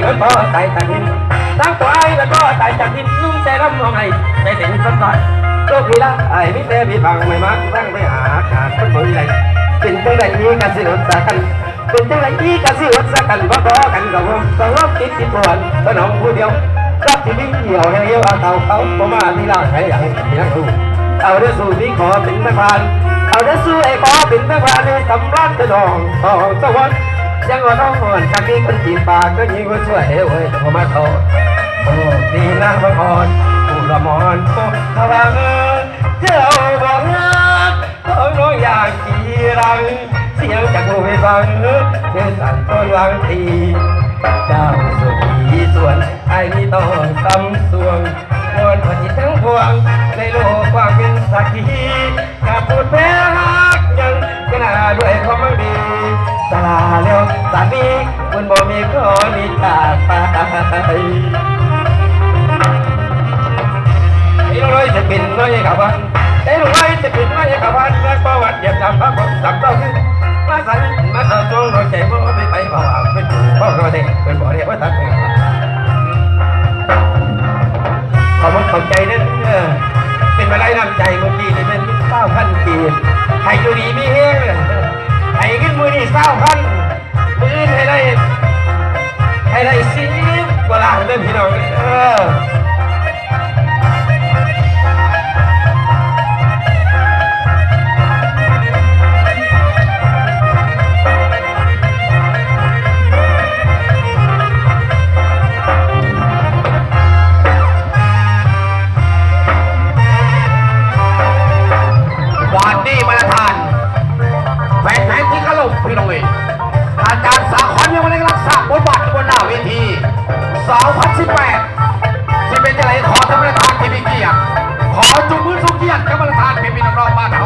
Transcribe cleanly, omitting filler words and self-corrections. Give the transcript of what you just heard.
แล้วก็ตายจากดินตั้งตัวไอ้แล้วก็ตายจากดินนุ่งแต่ร่ำมองไอ้ใจเด่นสันตายโลกนี้ละไอ้มิเตอร์พี่ฟังไม่มาตั้งไปหาการคนบ่มีไรเป็นจังไรนี้กันสิอดสากันเป็นจังไรนี้กันสิอดสากันบ่ต่อกันกับผมต้องรบติดติดทวนก็น้องผู้เดียวรับที่มีเหี่ยวให้เหี่ยวเอาเต่าเขาบ่มาที่ล่าใครอย่างที่นั่งดูเอาเด้อสู่ที่ขอเป็นแม่พานเอาเด้อสู่ไอ้ขอเป็นแม่พานในสำรันจะดองของสวรรค์ยังว่าน้องอ่อนจากนี้คนจีบปากก็ยิงคนช่วยเฮ้ยจะมาโตโอ้ดีนะบางอ่อนผู้ละมอนโอ้ทว่าเจ้าบอกรักเขาน้องอยากกี่รังเสียงจากหูไม่ฟังเธอสั่นต้นวางทีเจ้าสุขีส่วนไอ้นี่ต้องซ้ำสวงวอนพอจิตทั้งพวงในโลกกว้างเป็นสักทีกับพูดแพ้รักยังก็น่าด้วยความดีสลาเร็วสามีคุณบ่มีขอมีจากไปไอ้น้อยจะเป็นน้อยกับวันไอ้น้อยจะเป็นน้อยกับวันเมื่อประวัติเดียบจำพระบทจำเต้าขึ้นมาสั่นมาต่อจงโดนใจบ่ไปไปบ่าวเป็นผู้พ่อเราเด็กเป็นบ่อเด็กว่าตัดขอบคุณขอบใจเด้อเป็นมาได้นำใจเมื่อกี้นี่เป็น9,000 ปีให้อยู่ดีมีเฮงให้ขึ้นมือนี่9,000มือให้ได้10 กว่าล้านเริ่มพี่น้องพี่น้องเอ๋ยอาจารย์สาครยังไม่ได้รักษาบทบาทบนหน้าเวที2018ที่เป็นอะไรขอท่านประธานที่มีเกียรติขอจุมือสุเกียรติกับประธานเป็นพี่น้องบ้านเฮา